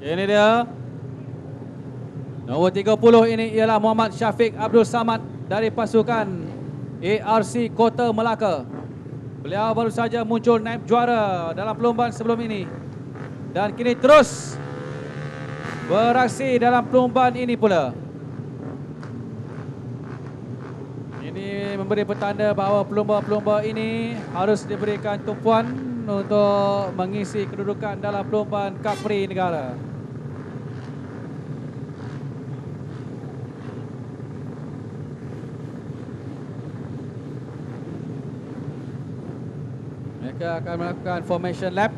Ini dia. Nombor 30 ini ialah Muhammad Syafiq Abdul Samad dari pasukan ARC Kota Melaka. Beliau baru saja muncul naib juara dalam perlombaan sebelum ini. Dan kini terus beraksi dalam perlombaan ini pula. Ini memberi petanda bahawa pelumba-pelumba ini harus diberikan tumpuan untuk mengisi kedudukan dalam perlombaan Kapri Negara. Mereka akan melakukan formation lap.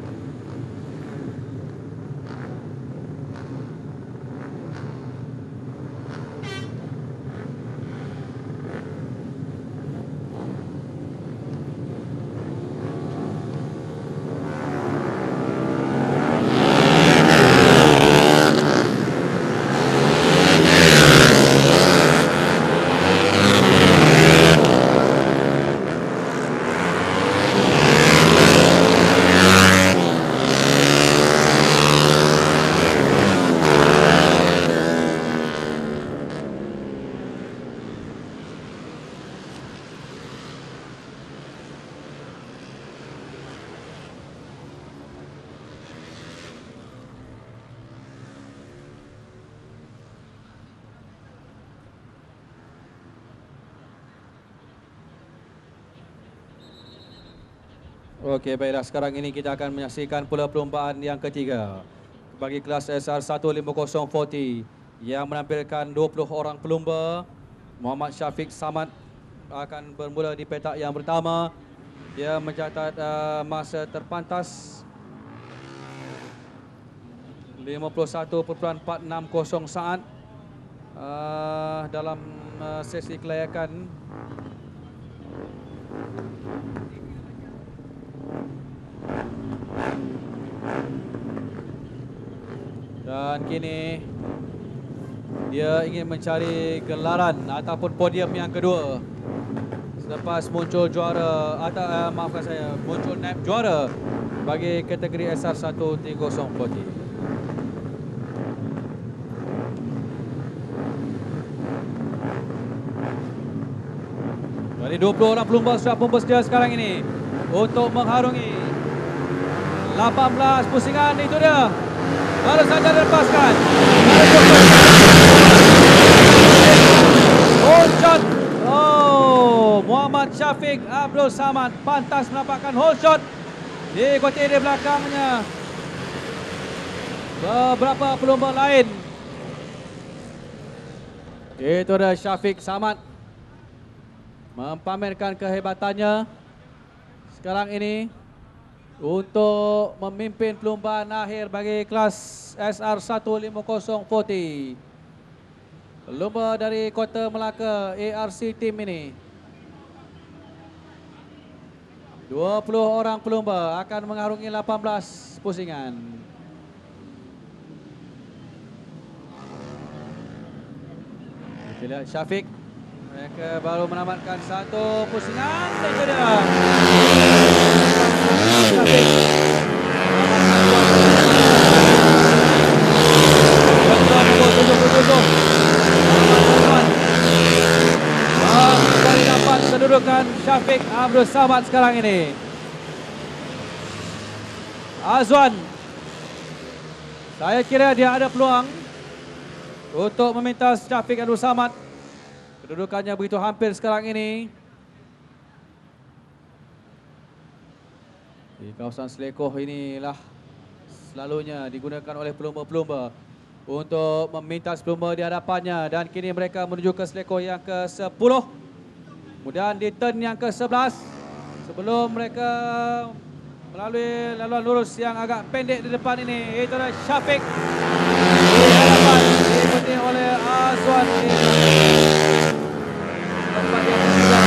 Okey, baiklah, sekarang ini kita akan menyaksikan pula perlombaan yang ketiga bagi kelas SR15040 yang menampilkan 20 orang pelumba. Muhammad Syafiq Samad akan bermula di petak yang pertama. Dia mencatat masa terpantas 51.460 saat dalam sesi kelayakan. Dan kini dia ingin mencari gelaran ataupun podium yang kedua selepas muncul juara atau maafkan saya, muncul naib juara bagi kategori SR13040. Dari 20 orang pelumba sudah pun bersedia sekarang ini untuk mengharungi 18 pusingan. Itu dia, baru saja dilepaskan. Hold shot. Oh, Muhammad Syafiq Abdul Samad pantas mendapatkan hold shot. Diikuti di belakangnya beberapa pelumba lain. Itu dia Syafiq Samad mempamerkan kehebatannya sekarang ini untuk memimpin perlombaan akhir bagi kelas SR15040. Pelumba dari Kota Melaka ARC Team ini. 20 orang pelumba akan mengarungi 18 pusingan. Kita lihat Syafiq. Mereka baru menamatkan satu pusingan. Itu dia. Kembali dapat kedudukan Syafiq Abdul Samad sekarang ini. Azwan, saya kira dia ada peluang untuk meminta Syafiq Abdul Samad. Kedudukannya begitu hampir sekarang ini. Di kawasan Selekoh inilah selalunya digunakan oleh pelumba-pelumba untuk meminta pelumba di hadapannya. Dan kini mereka menuju ke Selekoh yang ke-10. Kemudian di turn yang ke-11. Sebelum mereka melalui laluan lurus yang agak pendek di depan ini. Itu adalah Syafiq. Di hadapan diikuti oleh Azwan. Tempat yang ketiga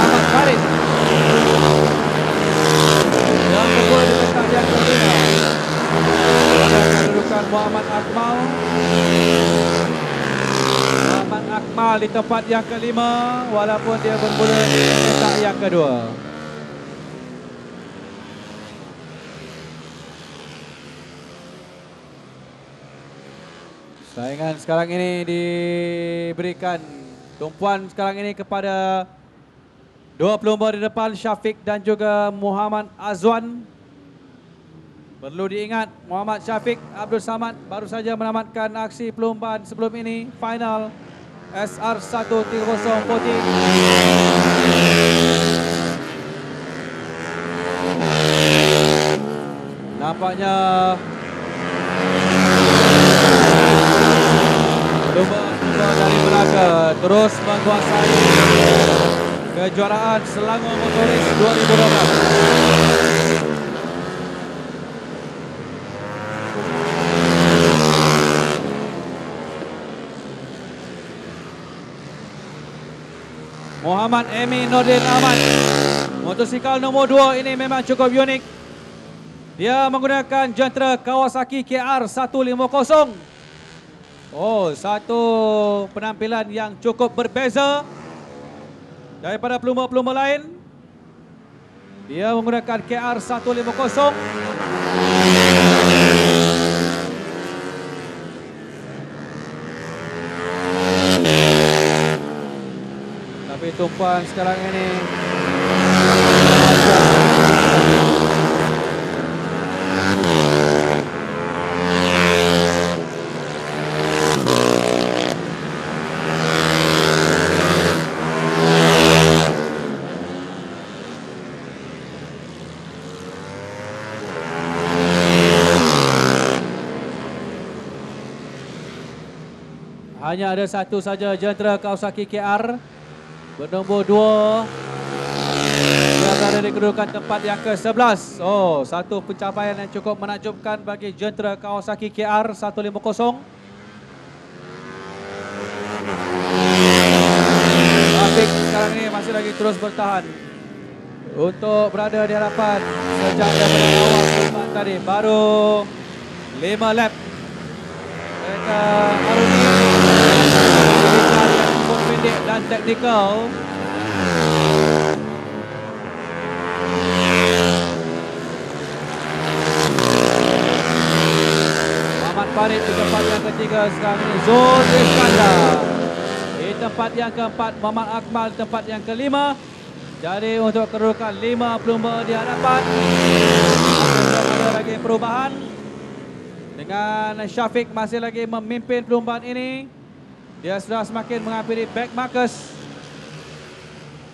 Ahmad Farid. Yang kedua di petak yang kelima kedudukan Muhammad Akmal. Muhammad Akmal di tempat yang kelima walaupun dia bermula di petak yang kedua. Saingan sekarang ini diberikan tumpuan sekarang ini kepada dua pelumba di depan, Syafiq dan juga Muhammad Azwan. Perlu diingat, Muhammad Syafiq Abdul Samad baru saja menamatkan aksi perlombaan sebelum ini, final SR130 putih. Nampaknya pelumba dari Melaka terus menguasai kejuaraan Selangor Motoris 2012. Muhammad Emi Nordin Ahmad. Motosikal nombor 2 ini memang cukup unik. Dia menggunakan jentera Kawasaki KR 150. Oh, satu penampilan yang cukup berbeza daripada pelumba-pelumba lain. Dia menggunakan KR 150. Tapi tumpuan sekarang ini hanya ada satu saja jentera Kawasaki KR bernombor 2 yang berada di kedudukan tempat yang ke-11. Oh, satu pencapaian yang cukup menakjubkan bagi jentera Kawasaki KR 150. Syafiq sekarang ini masih lagi terus bertahan untuk berada di hadapan sejak daripada awal perlombaan tadi. Baru 5 lap. Mereka harus pendek dan teknikal. Muhammad Farid di tempat yang ketiga sekarang ini. Zul Iskandar di tempat yang keempat. Muhammad Akmal di tempat yang kelima. Jadi untuk kedudukan 5 pelumba di hadapan, ada lagi perubahan dengan Syafiq masih lagi memimpin perlombaan ini. Dia sudah semakin menghampiri back Marcus.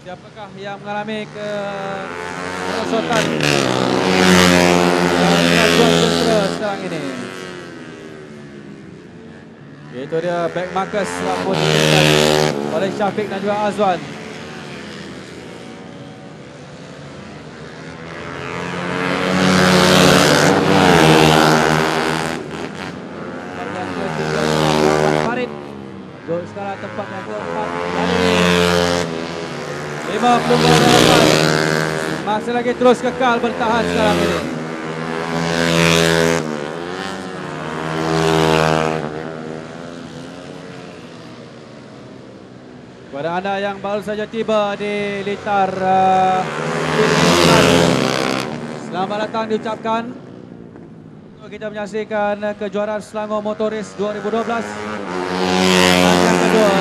Siapakah yang mengalami kerosotan sekarang ini? Itu dia back Marcus oleh Syafiq dan juga Azwan. Sekarang tempat yang keempat. 5 pelumba hadapan masih lagi terus kekal bertahan sekarang ini. Kepada anda yang baru saja tiba di Litar, selamat datang diucapkan. Kita menyaksikan kejuaraan Selangor Motoris 2012. Yang kedua,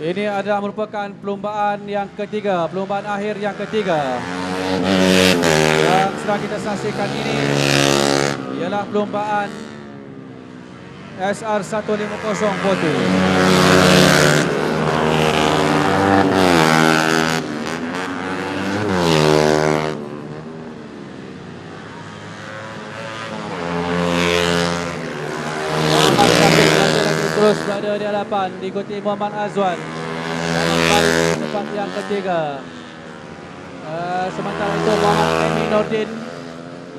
ini adalah merupakan perlombaan yang ketiga, perlombaan akhir yang ketiga. Yang sedang kita saksikan ini ialah perlombaan SR150 putih. Terus berada di hadapan, diikuti Muhammad Azwan di tempat yang ketiga. Sementara itu Muhammad Emi Nordin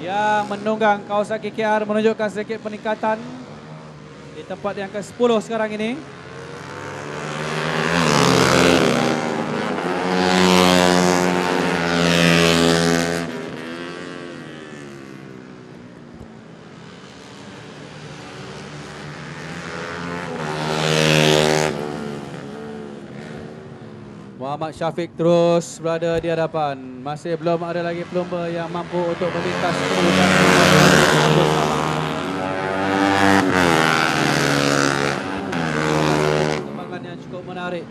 yang menunggang Kawasaki KR menunjukkan sedikit peningkatan di tempat yang ke-10 sekarang ini. Muhammad Syafiq terus berada di hadapan. Masih belum ada lagi pelumba yang mampu untuk melintas kedudukan. menarik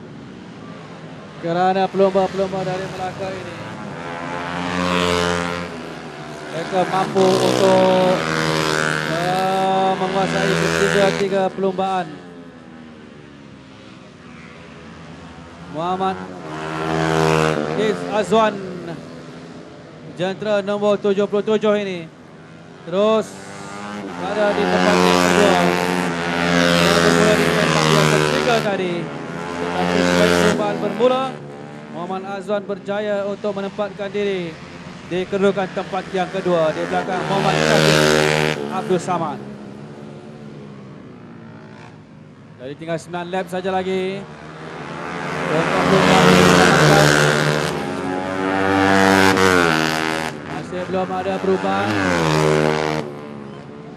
kerana pelumba-pelumba dari Melaka ini mereka mampu untuk menguasai ketiga perlumbaan. Muhammad Azwan, jentera nombor 77 ini, terus berada di tempat yang kedua. Dia bermula di tempat yang ketiga tadi. Tetapi setelah perlumbaan bermula, Muhammad Azwan berjaya untuk menempatkan diri di kedudukan tempat yang kedua di belakang Muhammad Syafiq Abdul Samad. Jadi tinggal 9 lap saja lagi untuk perlumbaan dilaksanakan. Masih belum ada perubahan.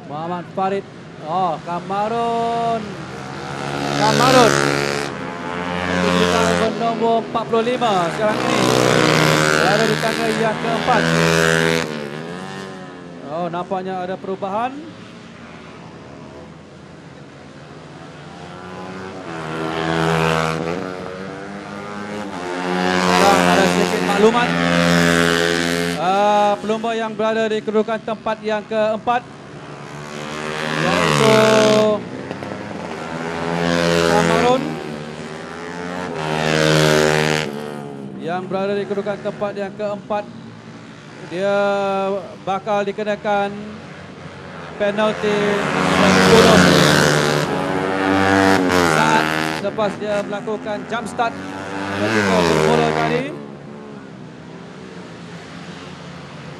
Muhammad Farid, Kamarun di nombor 45 sekarang ini berada di tangga yang keempat. Nampaknya ada perubahan. Sekarang ada sedikit maklumat. Pelumba yang berada di kedudukan tempat yang keempat yaitu Kamarun, yang berada di kedudukan tempat yang keempat. Dia bakal dikenakan penalti 10 saat lepas dia melakukan jump start ketika bermula tadi.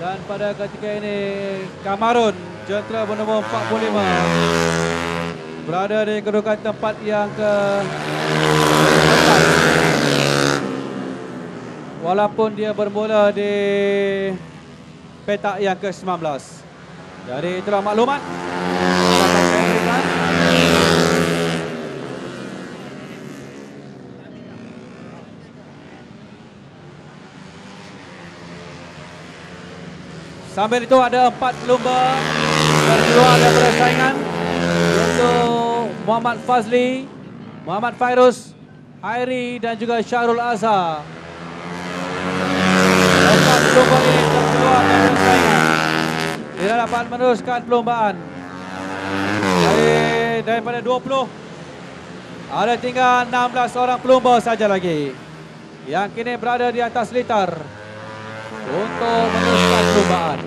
Dan pada ketika ini Kamarun, jentera bernombor 45, berada di kedudukan tempat yang keempat. Walaupun dia bermula di petak yang ke-19. Jadi itulah maklumat. Sambil itu ada 4 pelumba yang keluar daripada saingan, iaitu Muhammad Fazli, Muhammad Fairuz, Hairi dan juga Syahrul Azhar. 4 pelumba ini terkeluar daripada saingan, tidak dapat meneruskan perlombaan. Daripada 20, ada tinggal 16 orang pelumba saja lagi yang kini berada di atas litar untuk meneruskan perlombaan.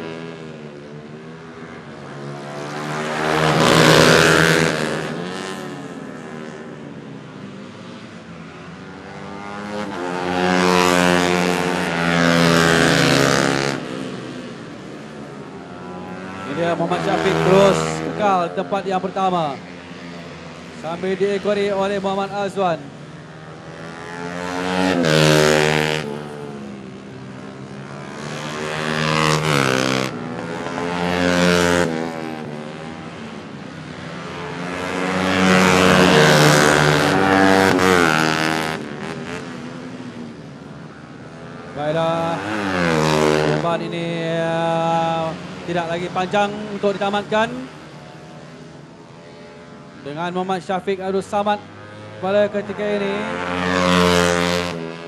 Ini dia Muhammad Syafiq terus kekal tempat yang pertama sambil diikuti oleh Muhammad Azwan. Baiklah, perlombaan ini tidak lagi panjang untuk ditamatkan dengan Muhammad Syafiq Abdul Samad pada ketika ini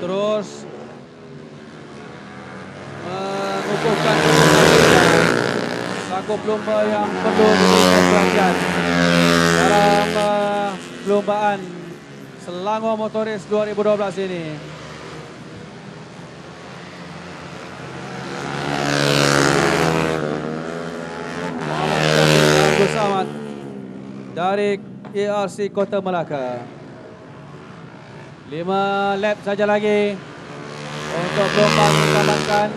terus mengukuhkan selaku pelumba yang perlu diberikan perhatian dalam perlombaan Selangor Motor Race 2012 ini. Samad dari ARC Kota Melaka. 5 lap saja lagi untuk perlombaan ditamatkan.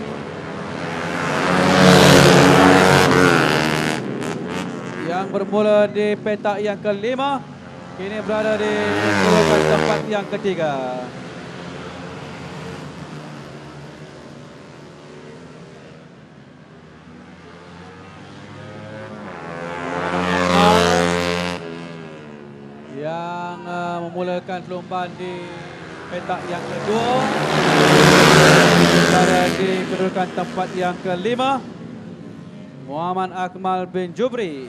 Yang bermula di petak yang kelima kini berada di kedudukan tempat yang ketiga. Yang memulakan perlombaan di petak yang kedua berada di kedudukan tempat yang kelima, Muhammad Akmal bin Jubri.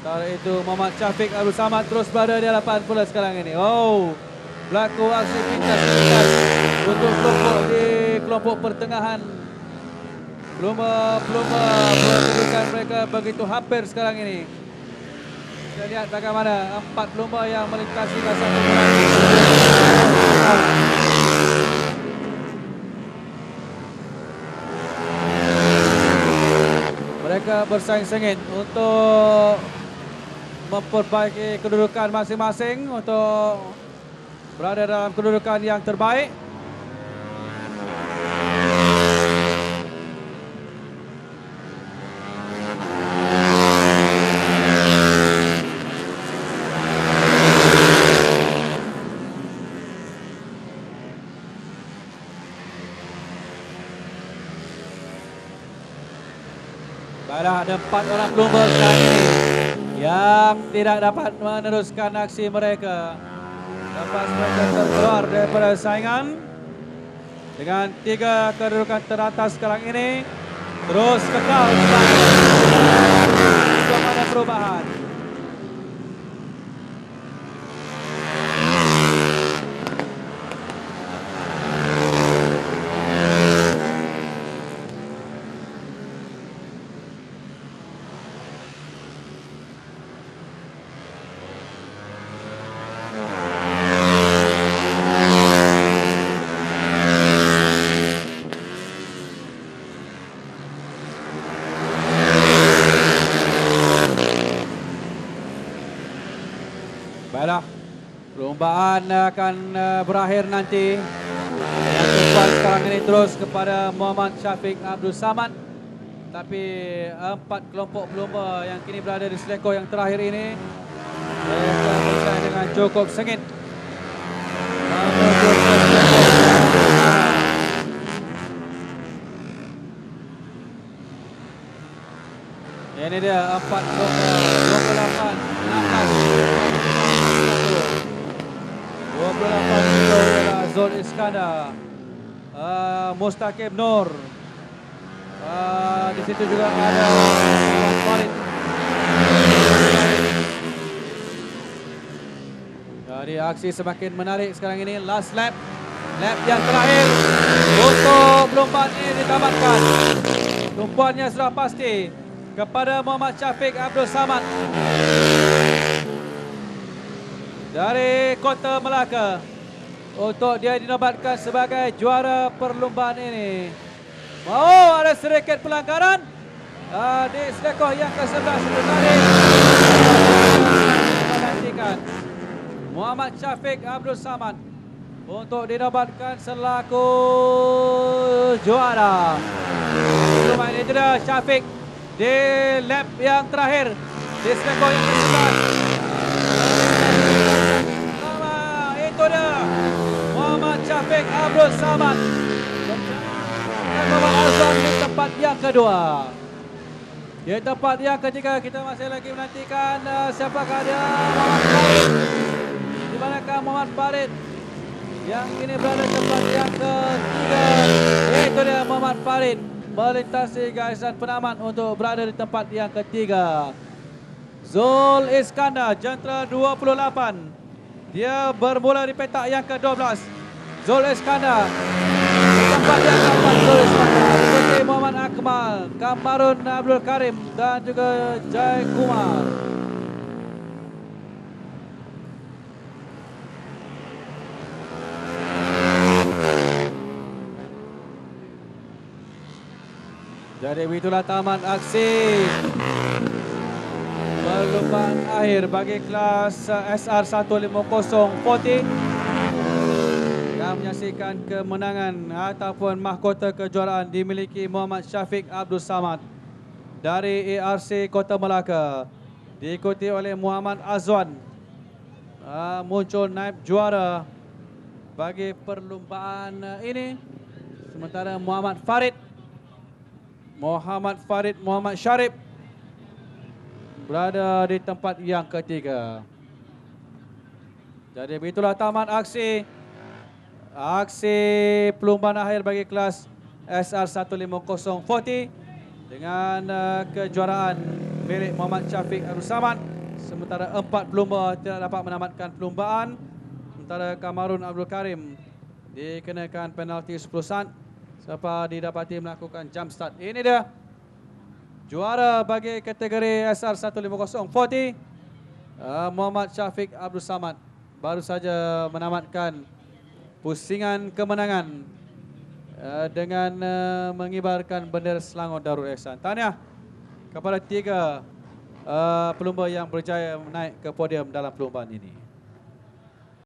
Sementara itu Muhammad Syafiq Abdul Samad terus berada di hadapan pula sekarang ini. Oh, berlaku aksi pintas-pintas untuk kelompok di kelompok pertengahan. Pelumba kedudukan mereka begitu hampir sekarang ini. Kita lihat bagaimana 4 pelumba yang melintasi kawasan permulaan. Mereka bersaing sengit untuk memperbaiki kedudukan masing-masing untuk berada dalam kedudukan yang terbaik. Baiklah, ada 4 orang pelumba sekarang ini yang tidak dapat meneruskan aksi mereka. Lepas mereka terkeluar daripada saingan dengan 3 kedudukan teratas sekarang ini, terus kekal belum ada perubahan. Baiklah, perlombaan akan berakhir nanti. Yang tujuan sekarang ini terus kepada Muhammad Syafiq Abdul Samad. Tapi 4 kelompok pelumba yang kini berada di selekor yang terakhir ini, mereka bersaing dengan cukup sengit. Ini dia 4 pelumba, 28, 28 kilo ialah Zul Iskandar, Mustaqim Nur. Di situ juga ada Muhammad Farid. Jadi aksi semakin menarik sekarang ini. Last lap, lap yang terakhir untuk perlombaan ini ditamatkan. Tumpuannya sudah pasti kepada Muhammad Syafiq Abdul Samad dari Kota Melaka untuk dia dinobatkan sebagai juara perlombaan ini. Oh, ada sedikit pelanggaran di selekor yang ke-11 itu tadi. Menantikan Muhammad Syafiq Abdul Samad untuk dinobatkan selaku juara. Perlombaan ini dia Syafiq di lap yang terakhir di selekor yang ke-11. Itu dia Muhammad Syafiq Abdul Samad Muhammad Azwan di tempat yang kedua. Di tempat yang ketiga kita masih lagi menantikan siapakah dia Muhammad Farid. Di manakah Muhammad Farid yang kini berada di tempat yang ketiga. Itu dia Muhammad Farid melintasi garisan penamat untuk berada di tempat yang ketiga. Zul Iskandar jentera 28. Dia bermula di petak yang ke-12. Zul Iskandar tempat yang keempat. Zul Iskandar diikuti Muhammad Akmal, Kamarun Abdul Karim dan juga Jai Kumar. Jadi begitulah tamat aksi perlombaan akhir bagi kelas SR15040 yang menyaksikan kemenangan ataupun mahkota kejuaraan dimiliki Muhammad Syafiq Abdul Samad dari ARC Kota Melaka, diikuti oleh Muhammad Azwan muncul naib juara bagi perlombaan ini, sementara Muhammad Syarif berada di tempat yang ketiga. Jadi begitulah tamat aksi perlombaan akhir bagi kelas SR15040 dengan kejuaraan milik Muhammad Syafiq Abdul Samad sementara 4 pelumba tidak dapat menamatkan perlumbaan. Sementara Kamarun Abdul Karim dikenakan penalti 10 saat selepas didapati melakukan jump start. Ini dia juara bagi kategori SR 150 40, Muhammad Syafiq Abdul Samad baru saja menamatkan pusingan kemenangan dengan mengibarkan bendera Selangor Darul Ihsan. Tahniah kepada 3 pelumba yang berjaya naik ke podium dalam perlombaan ini.